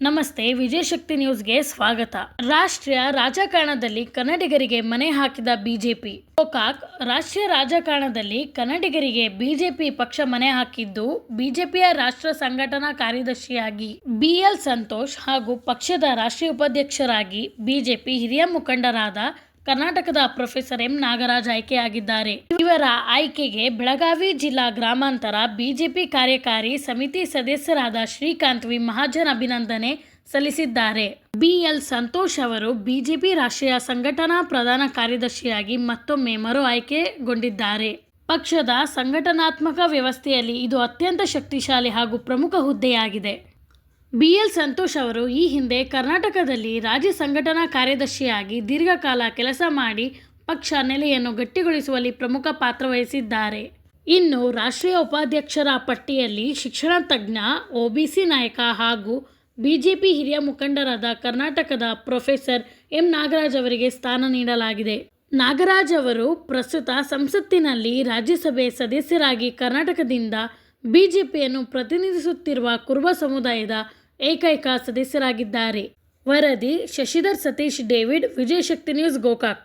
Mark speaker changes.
Speaker 1: ನಮಸ್ತೆ, ವಿಜಯಶಕ್ತಿ ನ್ಯೂಸ್ಗೆ ಸ್ವಾಗತ. ರಾಷ್ಟ್ರೀಯ ರಾಜಕಾರಣದಲ್ಲಿ ಕನ್ನಡಿಗರಿಗೆ ಮನೆ ಹಾಕಿದ ಬಿಜೆಪಿ. ಗೋಕಾಕ್ ರಾಷ್ಟ್ರೀಯ ರಾಜಕಾರಣದಲ್ಲಿ ಕನ್ನಡಿಗರಿಗೆ ಬಿಜೆಪಿ ಪಕ್ಷ ಮನೆ ಹಾಕಿದ್ದು, ಬಿಜೆಪಿಯ ರಾಷ್ಟ್ರ ಸಂಘಟನಾ ಕಾರ್ಯದರ್ಶಿಯಾಗಿ BL ಸಂತೋಷ್ ಹಾಗೂ ಪಕ್ಷದ ರಾಷ್ಟ್ರೀಯ ಉಪಾಧ್ಯಕ್ಷರಾಗಿ ಬಿಜೆಪಿ ಹಿರಿಯ ಮುಖಂಡರಾದ ಕರ್ನಾಟಕದ ಪ್ರೊಫೆಸರ್ ಎಂ ನಾಗರಾಜ್ ಆಯ್ಕೆಯಾಗಿದ್ದಾರೆ. ಇವರ ಆಯ್ಕೆಗೆ ಬೆಳಗಾವಿ ಜಿಲ್ಲಾ ಗ್ರಾಮಾಂತರ ಬಿಜೆಪಿ ಕಾರ್ಯಕಾರಿ ಸಮಿತಿ ಸದಸ್ಯರಾದ ಶ್ರೀಕಾಂತ್ ವಿ ಮಹಾಜನ್ ಅಭಿನಂದನೆ ಸಲ್ಲಿಸಿದ್ದಾರೆ. BL ಸಂತೋಷ್ ಅವರು ಬಿಜೆಪಿ ರಾಷ್ಟ್ರೀಯ ಸಂಘಟನಾ ಪ್ರಧಾನ ಕಾರ್ಯದರ್ಶಿಯಾಗಿ ಮತ್ತೊಮ್ಮೆ ಮರು ಆಯ್ಕೆಗೊಂಡಿದ್ದಾರೆ. ಪಕ್ಷದ ಸಂಘಟನಾತ್ಮಕ ವ್ಯವಸ್ಥೆಯಲ್ಲಿ ಇದು ಅತ್ಯಂತ ಶಕ್ತಿಶಾಲಿ ಹಾಗೂ ಪ್ರಮುಖ ಹುದ್ದೆಯಾಗಿದೆ. BL ಸಂತೋಷ್ ಅವರು ಈ ಹಿಂದೆ ಕರ್ನಾಟಕದಲ್ಲಿ ರಾಜ್ಯ ಸಂಘಟನಾ ಕಾರ್ಯದರ್ಶಿಯಾಗಿ ದೀರ್ಘಕಾಲ ಕೆಲಸ ಮಾಡಿ ಪಕ್ಷ ನೆಲೆಯನ್ನು ಗಟ್ಟಿಗೊಳಿಸುವಲ್ಲಿ ಪ್ರಮುಖ ಪಾತ್ರ ವಹಿಸಿದ್ದಾರೆ. ಇನ್ನು ರಾಷ್ಟ್ರೀಯ ಉಪಾಧ್ಯಕ್ಷರ ಪಟ್ಟಿಯಲ್ಲಿ ಶಿಕ್ಷಣ ತಜ್ಞ, OBC ನಾಯಕ ಹಾಗೂ ಬಿಜೆಪಿ ಹಿರಿಯ ಮುಖಂಡರಾದ ಕರ್ನಾಟಕದ ಪ್ರೊಫೆಸರ್ ಎಂ ನಾಗರಾಜ್ ಅವರಿಗೆ ಸ್ಥಾನ ನೀಡಲಾಗಿದೆ. ನಾಗರಾಜ್ ಅವರು ಪ್ರಸ್ತುತ ಸಂಸತ್ತಿನಲ್ಲಿ ರಾಜ್ಯಸಭೆ ಸದಸ್ಯರಾಗಿ ಕರ್ನಾಟಕದಿಂದ ಬಿಜೆಪಿಯನ್ನು ಪ್ರತಿನಿಧಿಸುತ್ತಿರುವ ಕುರುಬ ಸಮುದಾಯದ ಏಕೈಕ ಸದಸ್ಯರಾಗಿದ್ದಾರೆ. ವರದಿ ಶಶಿಧರ್ ಸತೀಶ್ ಡೇವಿಡ್, ವಿಜಯಶಕ್ತಿ ನ್ಯೂಸ್, ಗೋಕಾಕ್.